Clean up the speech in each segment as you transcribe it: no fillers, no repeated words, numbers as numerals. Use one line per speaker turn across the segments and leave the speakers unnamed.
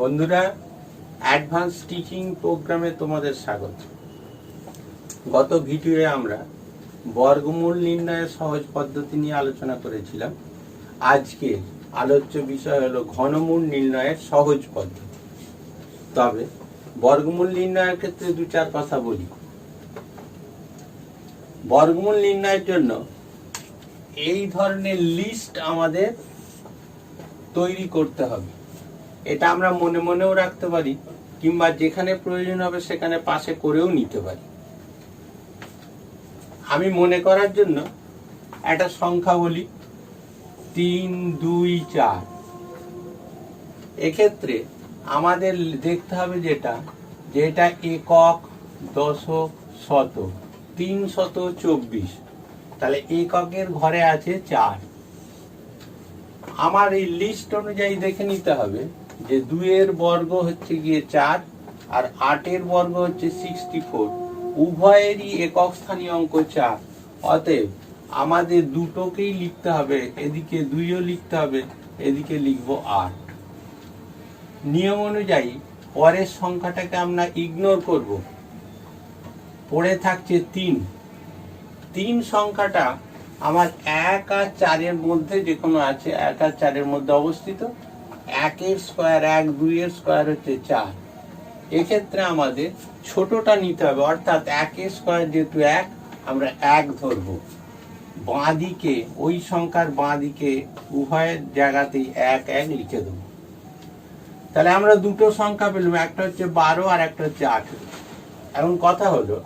বন্ধুরা, advance teaching প্রোগ্রামে তোমাদের স্বাগত। গত ভিডিওয়ে আমরা বর্গমূল নির্ণয়ের সহজ পদ্ধতি নিয়ে আলোচনা করেছিলাম। আজকে আলোচ্য বিষয় হলো ঘনমূল নির্ণয়ের সহজ পদ্ধতি। তবে বর্গমূল নির্ণয়ের ক্ষেত্রে দু চার কথা বলি। বর্গমূল নির্ণয়ের জন্য এই ধরনের লিস্ট আমাদের তৈরি করতে হবে। এটা আমরা মনে মনেও রাখতে পারি, কিংবা যেখানে প্রয়োজন হবে সেখানে পাশে করেও নিতে পারি। আমি মনে করার জন্য একটা সংখ্যা বলি 3, 2, 4। এক্ষেত্রে আমাদের দেখতে হবে যেটা একক, দশক, শতক, 324। তাহলে এককের ঘরে আছে 4। আমার এই লিস্ট অনুযায়ী দেখে নিতে হবে যে 2 এর বর্গ হচ্ছে গিয়ে 4 আর 8 এর বর্গ হচ্ছে 64। উভয়েরই একক স্থানীয় অঙ্ক 4। অতএব আমাদের দুটোকেই লিখতে হবে, এদিকে 2ও লিখতে হবে, এদিকে লিখবো 8। নিয়ম অনুযায়ী পরের সংখ্যাটাকে আমরা ইগনোর করব। পড়ে থাকছে 3 সংখ্যাটা আমার 1 আর 4 এর মধ্যে যে কোনো আছে, 1 আর 4 এর মধ্যে অবস্থিত। 1 এর স্কোয়ার 1, 2 এর স্কোয়ার হচ্ছে 4। এক্ষেত্রে আমাদের ছোটটা নিতে হবে, অর্থাৎ 1 এর স্কোয়ার যেহেতু 1, আমরা 1 ধরবো। বাঁ দিকে ওই সংখ্যার বাঁ দিকে উভয়ের জায়গাতেই 1 1 লিখে দেবো। তাহলে আমরা দুটো সংখ্যা পেলাম, একটা হচ্ছে 12 আর একটা হচ্ছে 18। এখন কথা হলো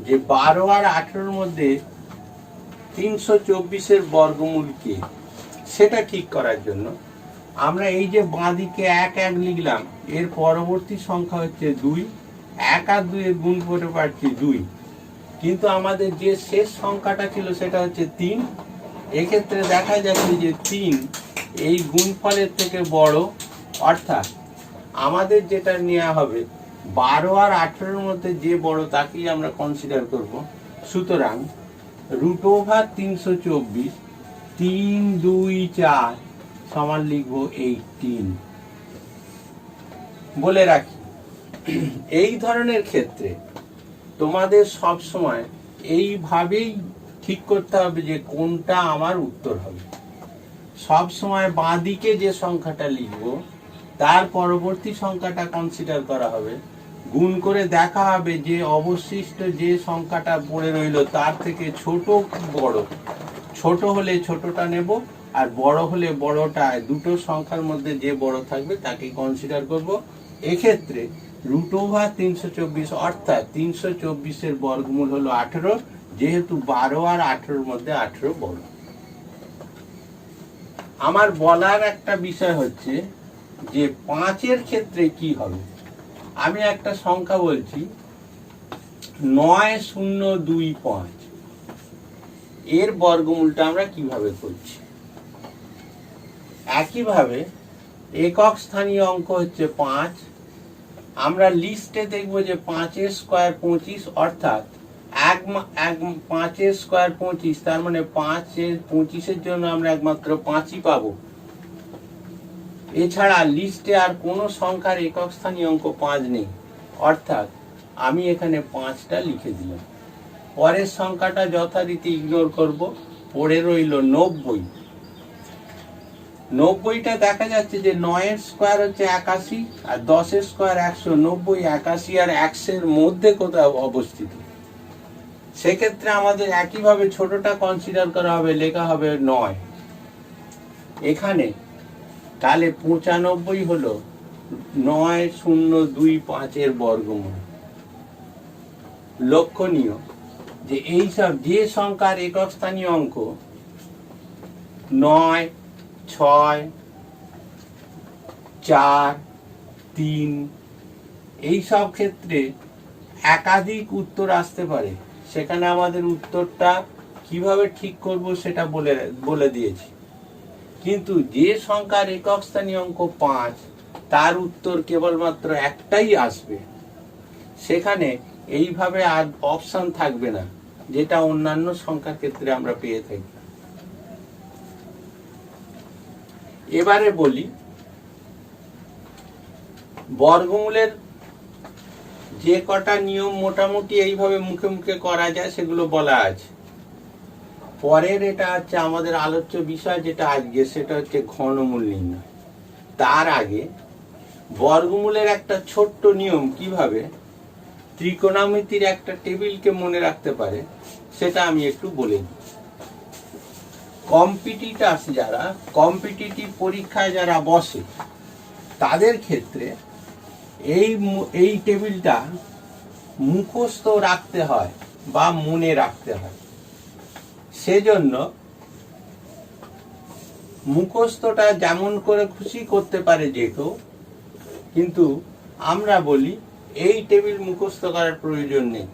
যে 12 আর 18-র মধ্যে 324-এর বর্গমূল কি, সেটা ঠিক করার জন্য আমরা এই যে বাঁ দিকে 1 1 লিখলাম, এর পরবর্তী সংখ্যা হচ্ছে 2। 1 আর 2 এর গুণ করে পাচ্ছি 2, কিন্তু আমাদের যে শেষ সংখ্যাটা ছিল সেটা হচ্ছে 3। এক্ষেত্রে দেখা যাচ্ছে যে 3 এই গুণফলের থেকে বড়, অর্থাৎ আমাদের যেটা নেওয়া হবে 12 আর 18-র মধ্যে যে বড় তাকেই আমরা কনসিডার করব। সুতরাং √324 3, 2, 4 সমান লিখবো 18। বলে রাখি, এই ধরনের ক্ষেত্রে তোমাদের সব সময় এইভাবেই ঠিক করতে হবে যে কোনটা আমার উত্তর হবে। সব সময় বাঁ দিকে যে সংখ্যাটা লিখবো তার পরবর্তী সংখ্যাটা কনসিডার করা হবে, গুণ করে দেখা হবে যে অবশিষ্ট যে সংখ্যাটা পড়ে রইল তার থেকে ছোট কি বড়। ছোট হলে ছোটটা নেব, আর বড় হলে বড়টা। দুটো সংখ্যার মধ্যে যে বড় থাকবে তাকে কনসিডার করব। এক্ষেত্রে √324 অর্থাৎ 324-এর বর্গমূল হলো 18, যেহেতু 12 আর 18-র মধ্যে 18 বড়। আমার বলার একটা বিষয় হচ্ছে যে 5-এর ক্ষেত্রে কি হবে। আমি একটা সংখ্যা বলছি 9025। এর বর্গমূলটা আমরা কিভাবে করছি। একইভাবে একক স্থানীয় অঙ্ক হচ্ছে 5। আমরা লিস্টে দেখবো যে 5 এর স্কোয়ার 25, অর্থাৎ 5 এর স্কোয়ার 25, তার মানে 5 এর 25-এর জন্য আমরা একমাত্র 5ই পাবো। এছাড়া লিস্টে আর কোনো সংখ্যার একক স্থানীয় অঙ্ক 5 নেই, অর্থাৎ আমি এখানে 5টা লিখে দিলাম। পরের সংখ্যাটা যথারীতি ইগনোর করব। পড়ে রইল 90। 90টা দেখা যাচ্ছে যে 9 এর স্কোয়ার হচ্ছে 81 আর 10 এর স্কোয়ার 100। 90 81 আর 100-এর মধ্যে কোথাও অবস্থিত। সেক্ষেত্রে আমাদের একইভাবে ছোটটা কনসিডার করা হবে, লেখা হবে 9 এখানে। তাহলে 95 হলো 9025-এর বর্গমূল। লক্ষণীয় যে এইসব যে সংখ্যার একক স্থানীয় অঙ্ক 9, 6, 4, 3, এইসব ক্ষেত্রে একাধিক উত্তর আসতে পারে। সেখানে আমাদের উত্তরটা কিভাবে ঠিক করব সেটা বলে দিয়েছি। কিন্তু যে সংখ্যার একক স্থানীয় অঙ্ক 5, তার উত্তর কেবলমাত্র একটাই আসবে। সেখানে এইভাবে আর অপশন থাকবে না, যেটা অন্যান্য সংখ্যার ক্ষেত্রে আমরা পেয়ে থাকি। এবারে বলি বর্গমূলের যে কটা নিয়ম মোটামুটি এইভাবে মুখে মুখে করা যায় সেগুলো বলা আছে। পরের এটা হচ্ছে আমাদের আলোচ্য বিষয়, যেটা আজকে, সেটা হচ্ছে ঘনমূল নির্ণয়। তার আগে বর্গমূলের একটা ছোট্ট নিয়ম কিভাবে ত্রিকোণমিতির একটা টেবিলকে মনে রাখতে পারে সেটা আমি একটু বলে দিই। কম্পিটিটার্স যারা, কম্পিটিটিভ পরীক্ষায় যারা বসে, তাদের ক্ষেত্রে এই টেবিলটা মুখস্থ রাখতে হয় বা মনে রাখতে হয়। সেজন্য মুখস্থটা যেমন করে খুশি করতে পারে যে কেউ, কিন্তু আমরা বলি এই টেবিল মুখস্থ করার প্রয়োজন নেই।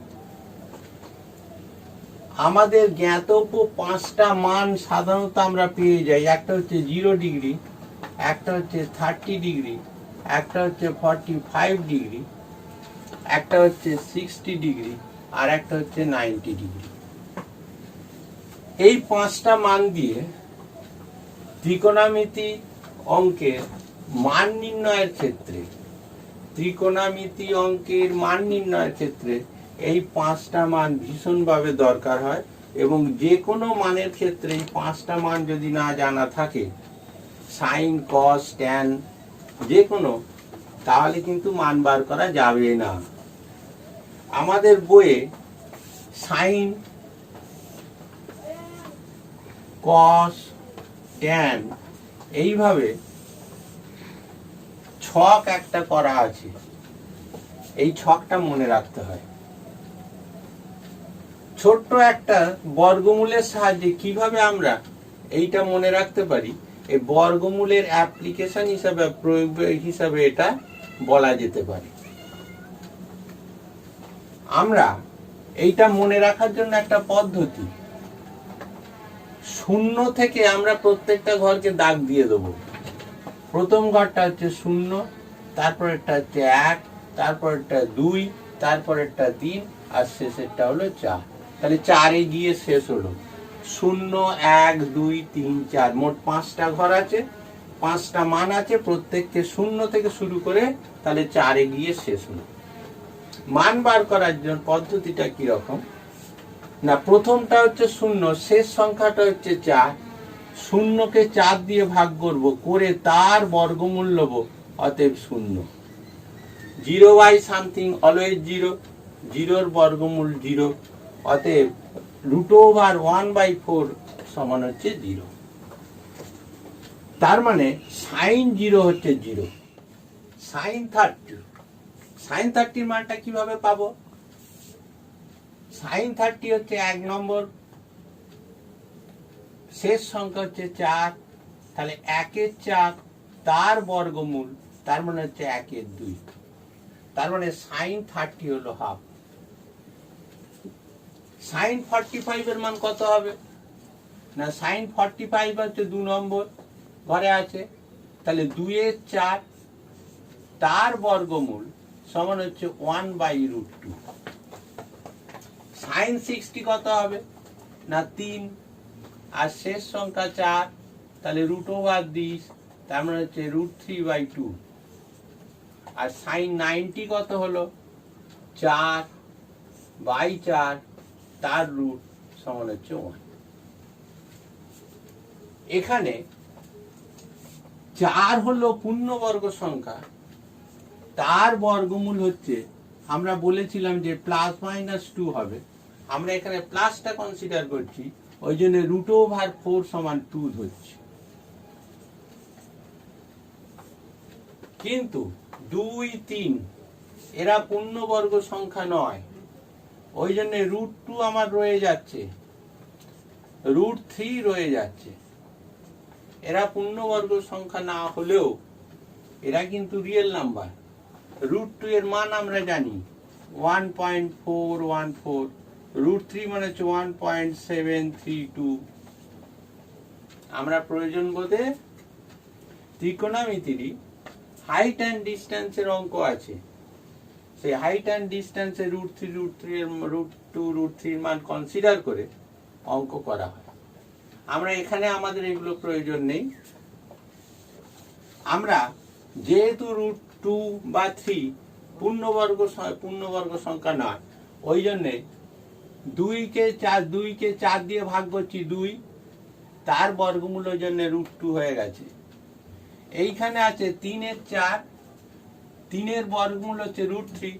আমাদের জ্ঞাতব্য 5টা মান সাধারণত আমরা পেয়ে যাই। একটা হচ্ছে 0 ডিগ্রি, একটা হচ্ছে 30 ডিগ্রি, একটা হচ্ছে 45 ডিগ্রি, একটা হচ্ছে 60 ডিগ্রি, আর একটা হচ্ছে 90 ডিগ্রি। এই 5টা মান দিয়ে ত্রিকোণমিতি অঙ্কের মান নির্ণয়ের ক্ষেত্রে, ত্রিকোণমিতি অঙ্কের মান নির্ণয়ের ক্ষেত্রে এই 5টা মান ভীষণভাবে দরকার হয়। এবং যে কোনো মানের ক্ষেত্রে এই 5টা মান যদি না জানা থাকে, সাইন, কস, ট্যান, যে কোনো, তাহলে কিন্তু মান বার করা যাবে না। আমাদের বইয়ে সাইন, কস, ট্যান এইভাবে ছক একটা করা আছে। এই ছকটা মনে রাখতে হয়। ছোট্ট একটা বর্গমূলের সাহায্যে কিভাবে আমরা এইটা মনে রাখতে পারি, এই বর্গমূলের অ্যাপ্লিকেশন হিসাবে, প্রয়োগ হিসাবে এটা বলা যেতে পারে। আমরা এইটা মনে রাখার জন্য একটা পদ্ধতি, 0 থেকে আমরা প্রত্যেকটা ঘরকে দাগ দিয়ে দেবো। প্রথম ঘরটা হচ্ছে 0, তারপরেরটা হচ্ছে 1, তারপরেরটা 2, তারপরেরটা 3, আর শেষেরটা হলো 4। তাহলে 4-এ গিয়ে শেষ হলো। 0, 1, 2, 3, 4, মোট 5টা ঘর আছে, 5টা মান আছে, প্রত্যেককে 0 থেকে শুরু করে, তাহলে 4-এ গিয়ে শেষ হলো। মান বার করার জন্য পদ্ধতিটা কি রকম না, প্রথমটা হচ্ছে 0, শেষ সংখ্যাটা হচ্ছে 4, 0কে 4 দিয়ে ভাগ করব, করে তার বর্গমূল নেব, অতএব 0। 0 বাই সামথিং অলওয়েজ 0, 0-র বর্গমূল 0, অতএব √1/4 সমান হচ্ছে 0। তার মানে সাইন 0 হচ্ছে 0। সাইন 30 মানটা কিভাবে পাবো? সাইন 30 হচ্ছে 1 নম্বর, শেষ সংখ্যা হচ্ছে 4, তাহলে 1-এর 4, তার বর্গমূল, তার মানে হচ্ছে 1-এর 2। তার মানে সাইন 30 হলো হাফ। সাইন 45 এর মান কত হবে না, সাইন 45 হচ্ছে 2 নম্বর ঘরে আছে, তাহলে 2-এর 4, তার বর্গমূল সমান হচ্ছে 1/√2। সাইন 60 কত হবে না 3, আর শেষ সংখ্যা 4, তাহলে √20, তার মানে হচ্ছে √3/2। আর সাইন 90 কত হলো 4/4, তার রুট সমান হচ্ছে 1। এখানে 4 হলো পূর্ণবর্গ সংখ্যা, তার বর্গমূল হচ্ছে, আমরা বলেছিলাম যে +-2 হবে, আমরা এখানে প্লাসটা কনসিডার করছি, ওই জন্য √4 সমান 2 ধরছি। কিন্তু 2, 3 এরা পূর্ণবর্গ সংখ্যা নয়, ওই জন্য √2 আমার রয়ে যাচ্ছে, √3 রয়ে যাচ্ছে। এরা পূর্ণবর্গ সংখ্যা না হলেও এরা কিন্তু রিয়েল নাম্বার। √2 এর মান আমরা জানি 1.414, √3 মানে হচ্ছে 1.732। আমরা প্রয়োজন বোধে ত্রিকোণমিতিরই হাইট অ্যান্ড ডিস্টেন্সের অঙ্ক আছে, সেই হাইট অ্যান্ড ডিস্টেন্সে √3 এর √2, √3 মান কনসিডার করে অঙ্ক করা হয়। আমরা এখানে আমাদের এগুলো প্রয়োজন নেই। আমরা যেহেতু টু বা থ্রি পূর্ণবর্গ সংখ্যা নয়। ওই জন্যে দুইকে চার দিয়ে ভাগ করছি, 2, তার বর্গমূলের জন্য √2 হয়ে গেছে। এইখানে আছে 3 × 4, 3 বর্গমূল হচ্ছে √3,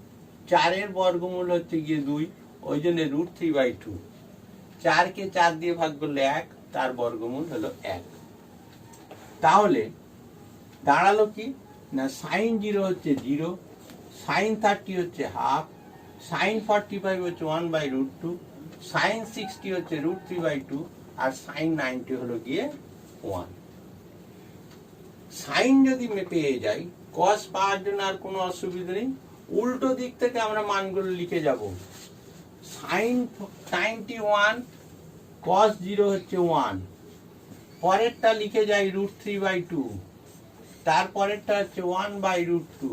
4 বর্গমূল হচ্ছে গিয়ে 2, ওই জন্য √3/2। 4কে 4 দিয়ে ভাগ করলে 1, তার বর্গমূল হলো 1। তাহলে দাঁড়ালো কি না, sin 0 হচ্ছে 0, sin 30 হচ্ছে হাফ, sin 45 হচ্ছে 1/√2, sin 60 হচ্ছে √3/2, আর sin 90 হলো গিয়ে 1। সাইন যদি পেয়ে যাই, cos পাওয়ার জন্য আর কোনো অসুবিধা নেই, উল্টো দিক থেকে আমরা মানগুলো লিখে যাব। sin 91 cos 0 হচ্ছে 1, পরেরটা লিখে যাই √3/2, তারপরেরটা হচ্ছে 1/√2,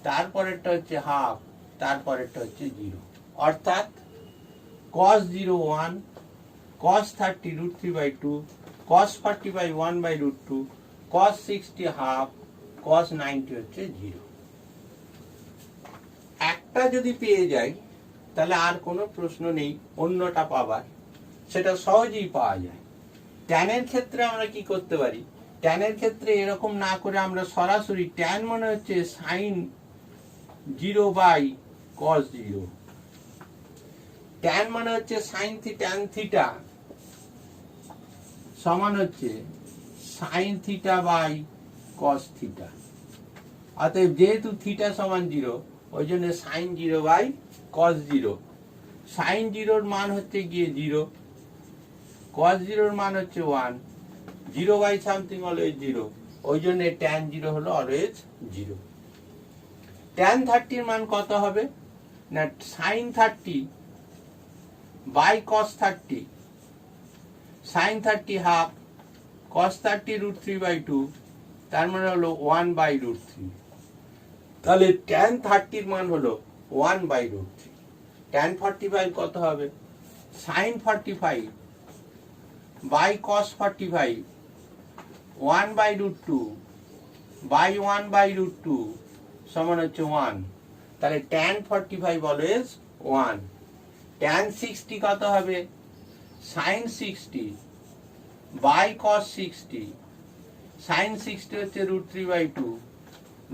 তারপরেরটা হচ্ছে হাফ, তারপরেরটা হচ্ছে 0। অর্থাৎ cos 0 1, cos 30 √3/2, cos 45 1/√2, cos 60 half, cos 90 হচ্ছে 0। একটা যদি পেয়ে যাই তাহলে আর কোনো প্রশ্ন নেই অন্যটা পাবার, সেটা সহজেই পাওয়া যায়। ট্যানের ক্ষেত্রে আমরা কি করতে পারি, ট্যানের ক্ষেত্রে এরকম না করে আমরা সরাসরি ট্যান মানে হচ্ছে sin 0/cos 0, ট্যান মানে হচ্ছে sin tan থিটা সমান হচ্ছে sin θ/cos θ। অতএব যেহেতু থিটা সমান 0, ওই জন্য sin 0/cos 0, sin 0 মান হচ্ছে গিয়ে 0, cos 0 মান হচ্ছে 1, 0/something অলওয়েজ 0, ওই জন্য tan 0 হলো অলওয়েজ 0। tan 30 মান কত হবে না, sin 30/cos 30, sin 30 half, cos 30 √3/2, তার মানে হলো 1/√3। তাহলে tan 30 মান হলো 1/√3। tan 45 কত হবে, sin 45/cos 45, 1/√2/1/√2 সমান হচ্ছে 1। তাহলে tan 45 অলওয়েজ 1। tan 60 কত হবে, sin 60/cos 60, sin 60 হচ্ছে √3/2,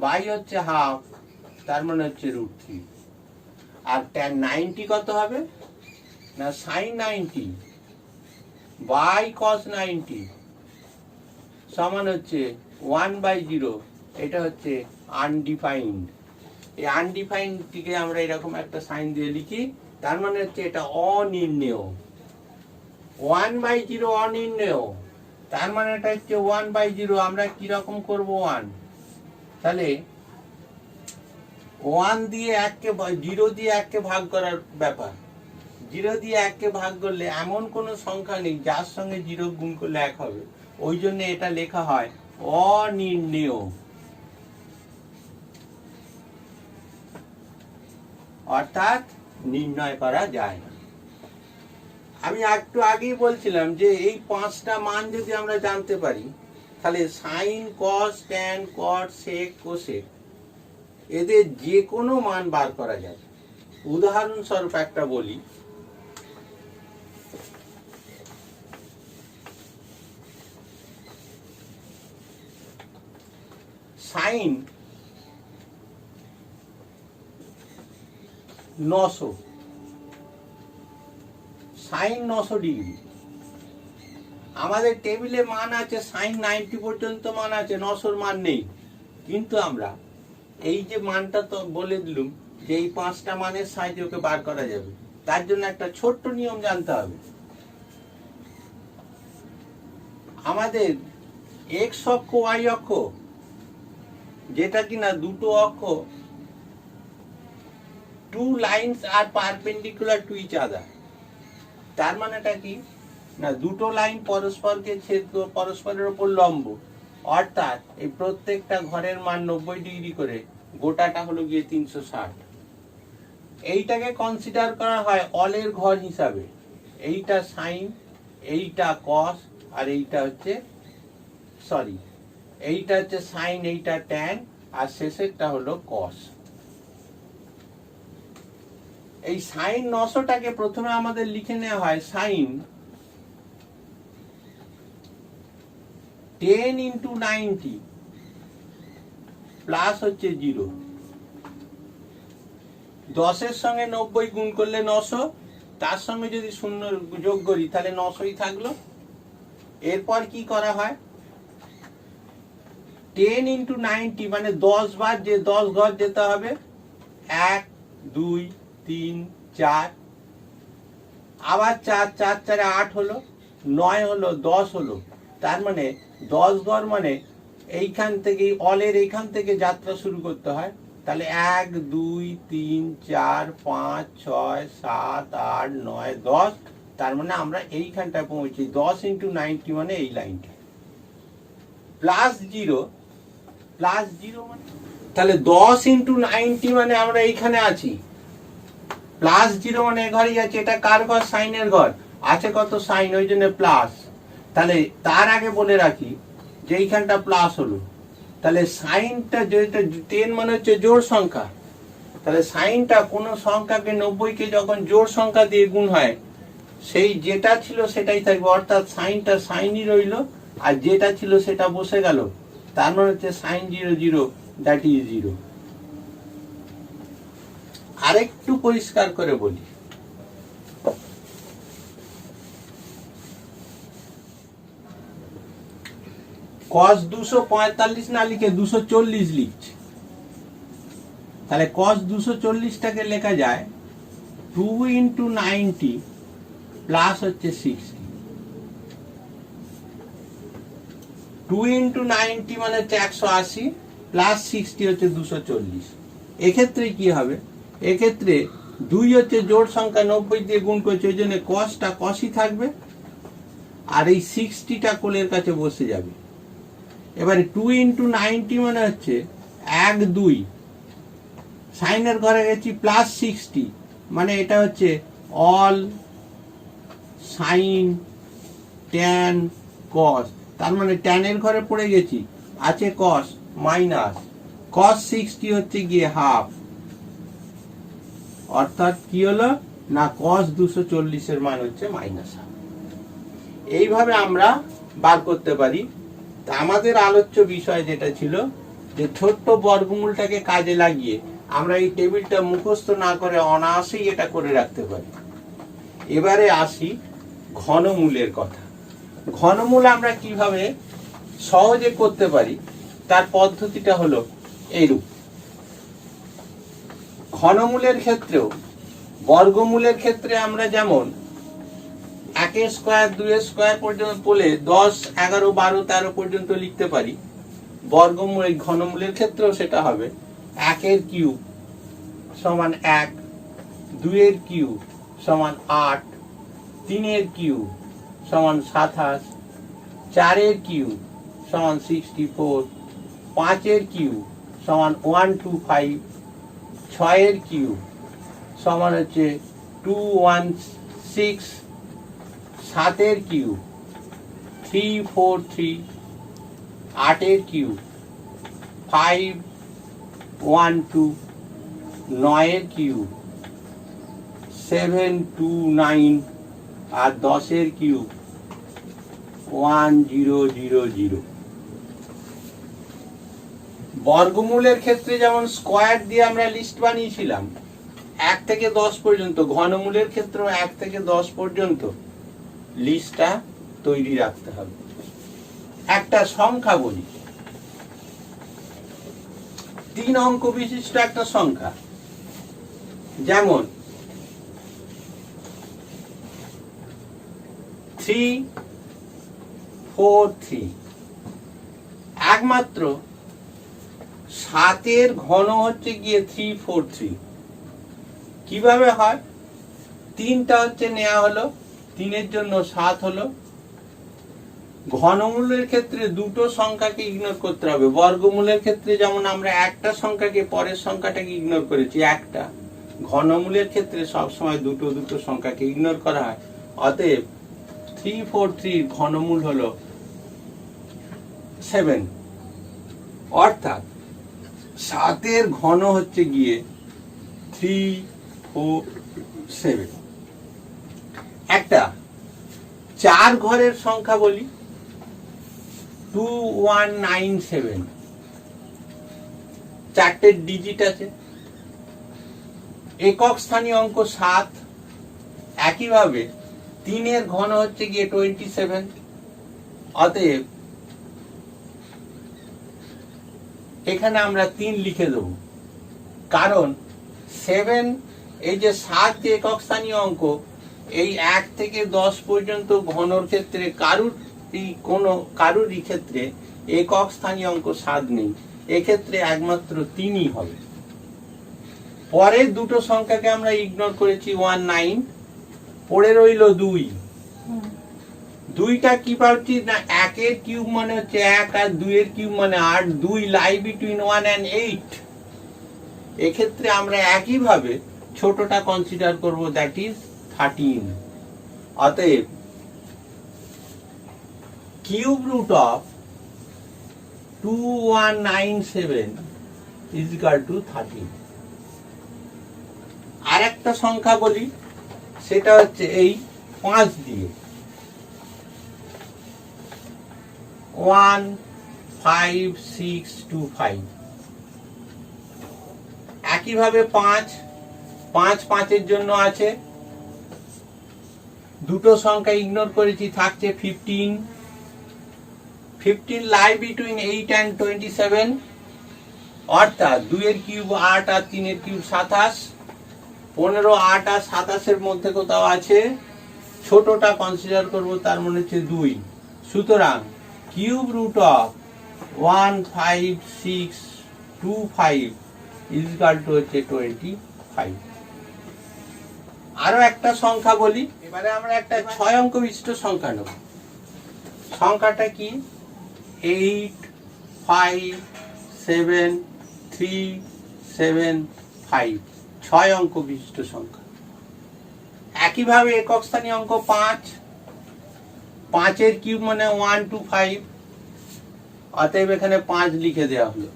বাই হচ্ছে হাফ, তার মানে হচ্ছে √3। আর tan 90 কত হবে না, sin 90/cos 90 সমান হচ্ছে 1/0, এটা হচ্ছে আনডিফাইন্ড। এই আনডিফাইন্ডটিকে আমরা এরকম একটা সাইন দিয়ে লিখি, তার মানে হচ্ছে এটা অনির্ণেয়। 1/0 অনির্ণেয়, তার মানে এটা হচ্ছে 1/0। আমরা কিরকম করব 1, তাহলে 1 দিয়ে 1কে 0 দিয়ে 1কে ভাগ করার ব্যাপার। 0 দিয়ে 1কে ভাগ করলে এমন কোনো সংখ্যা নেই যার সঙ্গে 0 গুণ করলে 1 হবে, ওই জন্য এটা লেখা হয় অনির্ণেয়, অর্থাৎ নির্ণয় করা যায় না। আমি একটু আগেই বলছিলাম যে এই 5টা মান যদি আমরা জানতে পারি, তাহলে সাইন, কস, ট্যান, কট, সেক, কোসেক এদের যে কোনো মান বার করা যাবে। উদাহরণস্বরূপ একটা বলি, সাইন 900, সাইন 900 ডিগ্রি। আমাদের টেবিলে মান আছে সাইন 90 পর্যন্ত মান আছে, 900 মান নেই। কিন্তু আমরা এই যে মানটা তো বলে দিলুম যে এই 5টা মানের সাহায্যে ওকে বার করা যাবে, তার জন্য একটা ছোট্ট নিয়ম জানতে হবে। আমাদের এক্স অক্ষ, ওয়াই অক্ষ, যেটা কিনা দুটো অক্ষ, 2 lines are perpendicular to each other, তার মানেটা কি না, দুটো লাইন পরস্পরকে ছেদ করে পরস্পরের উপর লম্ব, অর্থাৎ এই প্রত্যেকটা ঘরের মান 90 ডিগ্রি করে, গোটাটা হলো গিয়ে 360। এইটাকে কনসিডার করা হয় অলের ঘর হিসাবে। এইটা সাইন, এইটা কস, আর এইটা হচ্ছে এইটা হচ্ছে সাইন, এইটা ট্যান, আর শেষেরটা হলো কস। এই সাইন 900টাকে প্রথমে আমাদের লিখে নেওয়া হয় সাইন 10 ইন্টু 90 প্লাস হচ্ছে 0। 10-এর সঙ্গে 90 গুণ করলে 900, তার সঙ্গে যদি শূন্য যোগ করি তাহলে 900ই থাকলো। এরপর কি করা হয়, 10 ইন্টু 90 মানে 10 বার, যে 10 ঘর যেতে হবে, 1 2 3 4, আবার 4 4 4 8 হলো, 9 হলো, 10 হলো। তার মানে 10 ঘর মানে এইখান থেকে অলের এইখান থেকে যাত্রা শুরু করতে হয়। তাহলে 1 2 3 4 5 6 7 8 9 10, তার মানে আমরা এইখানটায় পৌঁছি। 10 ইন্টু 90 মানে এই লাইনটা, প্লাস 0 মানে, তাহলে 10 ইন্টু 90 মানে আমরা এইখানে আছি, প্লাস 0 মানে ঘরেই আছে। এটা কার ঘর? সাইনের ঘর। আছে কত? সাইন, ওই জন্য প্লাস। তাহলে তার আগে বলে রাখি যে এইখানটা প্লাস হলো, তাহলে সাইনটা যেটা 10 মানে হচ্ছে জোড় সংখ্যা, তাহলে সাইনটা কোন সংখ্যাকে 90কে যখন জোড় সংখ্যা দিয়ে গুণ হয়, সেই যেটা ছিল সেটাই থাকবে, অর্থাৎ সাইনটা সাইনই রইল, আর যেটা ছিল সেটা বসে গেল। তার মানে হচ্ছে সাইন 0 0 দ্যাট ইজ 0। আরেকটু পরিষ্কার করে বলি, cos 245 না লিখে 240 লিখছে, তাহলে cos 240টাকে লেখা যায় 2 ইন্টু 90 প্লাস হচ্ছে 60। 2 ইন্টু 90 মানে হচ্ছে 180, প্লাস 60 হচ্ছে 240। এক্ষেত্রে কি হবে? এক্ষেত্রে 2 হচ্ছে জোড় সংখ্যা, 90 দিয়ে গুণ করছে, ওই জন্য কসটা কসই থাকবে, আর এই 60টা কোলের কাছে বসে যাবে। এবারে 2 ইন্টু 90 মানে হচ্ছে 1 2, সাইনের ঘরে গেছি, প্লাস 60 মানে এটা হচ্ছে অল সাইন ট্যান কস, তার মানে ট্যানের ঘরে পড়ে গেছি, আছে কস, মাইনাস কস 60 হচ্ছে গিয়ে হাফ, অর্থাৎ কি হলো না কস 240 এর মান হচ্ছে মাইনাস হাফ। এইভাবে আমরা বার করতে পারি। তা আমাদের আলোচ্য বিষয় যেটা ছিল যে ছোট্ট বর্গমূলটাকে কাজে লাগিয়ে আমরা এই টেবিলটা মুখস্থ না করে অনায়াসেই এটা করে রাখতে পারি। এবারে আসি ঘনমূলের কথা। ঘনমূল আমরা কিভাবে সহজে করতে পারি তার পদ্ধতিটা হলো এইরূপ। ঘনমূলের ক্ষেত্রেও বর্গমূলের ক্ষেত্রে আমরা যেমন 1 স্কয়ার 2 স্কয়ার পর্যন্ত বলে 10 11 12 13 পর্যন্ত লিখতে পারি, বর্গমূল ঘনমূলের ক্ষেত্রেও সেটা হবে 1 এর কিউব সমান 1, 2 এর কিউব সমান 8, 3 এর কিউব সমান 27, 4 এর কিউব সমান 64, 5 এর কিউব সমান 125, 6 এর কিউব সমান হচ্ছে 216, 7 এর কিউব 343, 8 এর কিউব 512, 9 এর কিউব 729, আর 10 এর কিউব 1000। বর্গমূলের ক্ষেত্রে যেমন স্কয়ার দিয়ে আমরা লিস্ট বানিয়েছিলাম 1 থেকে 10 পর্যন্ত, ঘনমূলের ক্ষেত্রেও 1 থেকে 10 পর্যন্ত লিস্টটা তৈরি রাখতে হবে। একটা সংখ্যা বলি, 3 অঙ্ক বিশিষ্ট একটা সংখ্যা, যেমন 343, একমাত্র 7 এর ঘন হচ্ছে গিয়ে 343। কিভাবে হয়? 3টা হচ্ছে নেওয়া হলো, 3 এর জন্য 7 হলো। ঘনমূলের ক্ষেত্রে দুটো সংখ্যাকে ইগনোর করতে হবে। বর্গমূলের ক্ষেত্রে যেমন আমরা একটা সংখ্যাকে পরের সংখ্যাটাকে ইগনোর করেছি একটা, ঘনমূলের ক্ষেত্রে সবসময় দুটো দুটো সংখ্যাকে ইগনোর করা হয়। অতএব 343 ঘনমূল হলো 7, অর্থাৎ 7 ঘন হচ্ছে গিয়ে 3, 4, 7। একটা 4 ঘরের সংখ্যা বলি 2197, 4টে ডিজিট আছে। একক স্থানীয় অঙ্ক 7। একইভাবে 3 ঘন হচ্ছে গিয়ে 27। অতএব এখানে আমরা 3 লিখে দেব, কারণ 7 এই যে 7 যে একক স্থানীয় অঙ্ক, এই 1 থেকে 10 পর্যন্ত ঘনর ক্ষেত্রে কারুরই ক্ষেত্রে একক স্থানীয় অঙ্ক 7 নেই। এক্ষেত্রে একমাত্র 3ই হবে। পরের দুটো সংখ্যাকে আমরা ইগনোর করেছি 19, পড়ে রইল 2। 2টা কি পাচ্ছি না, 1 এর কিউব মানে হচ্ছে 1 আর 2 এর কিউব মানে 8। 2 লাই বিটুইন 1 and 8। এক্ষেত্রে আমরা একইভাবে ছোটটা কনসিডার করব, দ্যাট ইজ 13। অতএব cube root of 2197 is equal to 13। আর একটা সংখ্যা বলি, সেটা হচ্ছে এই 5 দিয়ে 15625। একইভাবে 5 এর জন্য আছে, দুটো সংখ্যা ইগনোর করেছি, থাকছে 15। 15 লাই বিটুইন 8 and 27, অর্থাৎ 2 এর কিউব 8 আর 3 এর কিউব 27। 15, 8 আর 27 এর মধ্যে কোথাও আছে, ছোটটা কনসিডার করব, তার মানে হচ্ছে 2। সুতরাং cube root of 15625 is equal to হচ্ছে 25। আরো একটা সংখ্যা বলি, এবারে আমরা একটা 6 অঙ্ক বিশিষ্ট সংখ্যা নেব। সংখ্যাটা কি? 85737 6 অঙ্ক বিশিষ্ট সংখ্যা। একইভাবে একক স্থানীয় অঙ্ক 5 এর কিউব মানে 125। অতএব এখানে 5 লিখে দেওয়া হলো।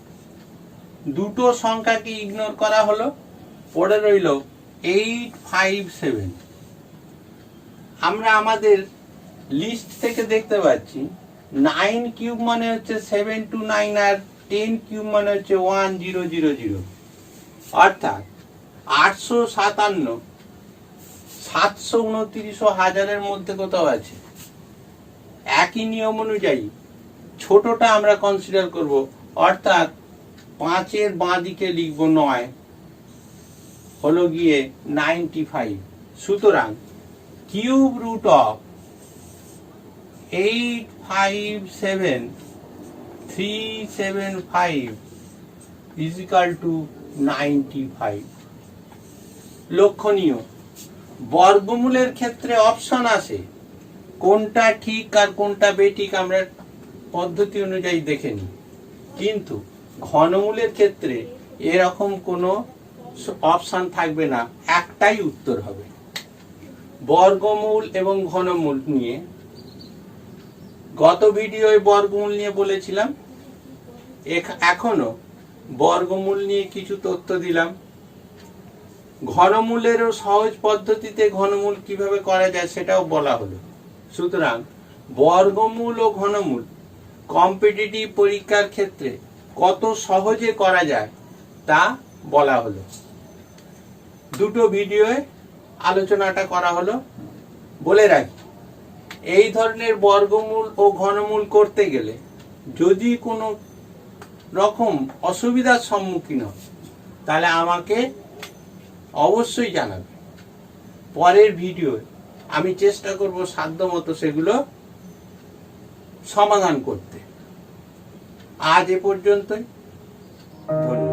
দুটো সংখ্যাকে ইগনোর করা হলো, পড়ে রইল 857। আমরা আমাদের লিস্ট থেকে দেখতে পাচ্ছি 9 কিউব মানে হচ্ছে 729 আর 10 কিউব মানে হচ্ছে 1000। অর্থাৎ 857, 729 ও 1000-এর মধ্যে কোথাও আছে। একই নিয়ম অনুযায়ী ছোটটা আমরা কনসিডার করব, অর্থাৎ 5 এর বাঁ দিকে লিখব 9, হলো গিয়ে 95। সুতরাং cube root of 857375 is equal to 95। লক্ষণীয়, বর্গমূলের ক্ষেত্রে অপশন আসে, কোনটা ঠিক আর কোনটা বেঠিক আমরা পদ্ধতি অনুযায়ী দেখে নিই, কিন্তু ঘনমূলের ক্ষেত্রে এরকম কোনো অপশন থাকবে না, একটাই উত্তর হবে। বর্গমূল এবং ঘনমূল নিয়ে গত ভিডিওয় বর্গমূল নিয়ে বলেছিলাম, এখনো বর্গমূল নিয়ে কিছু তথ্য দিলাম। ঘনমূলেরও সহজ পদ্ধতিতে ঘনমূল কিভাবে করা যায় সেটাও বলা হলো। সুতরাং বর্গমূল ও ঘনমূল কম্পিটিটিভ পরীক্ষার ক্ষেত্রে কত সহজে করা যায় তা বলা হলো। দুটো ভিডিওয়ে আলোচনাটা করা হলো। বলে রাখি, এই ধরনের বর্গমূল ও ঘনমূল করতে গেলে যদি কোনো রকম অসুবিধার সম্মুখীন হয়, তাহলে আমাকে অবশ্যই জানাবে। পরের ভিডিওয়ে আমি চেষ্টা করব সাধ্যমতো সেগুলো সমাধান করতে। আজ এ পর্যন্তই। ধন্যবাদ।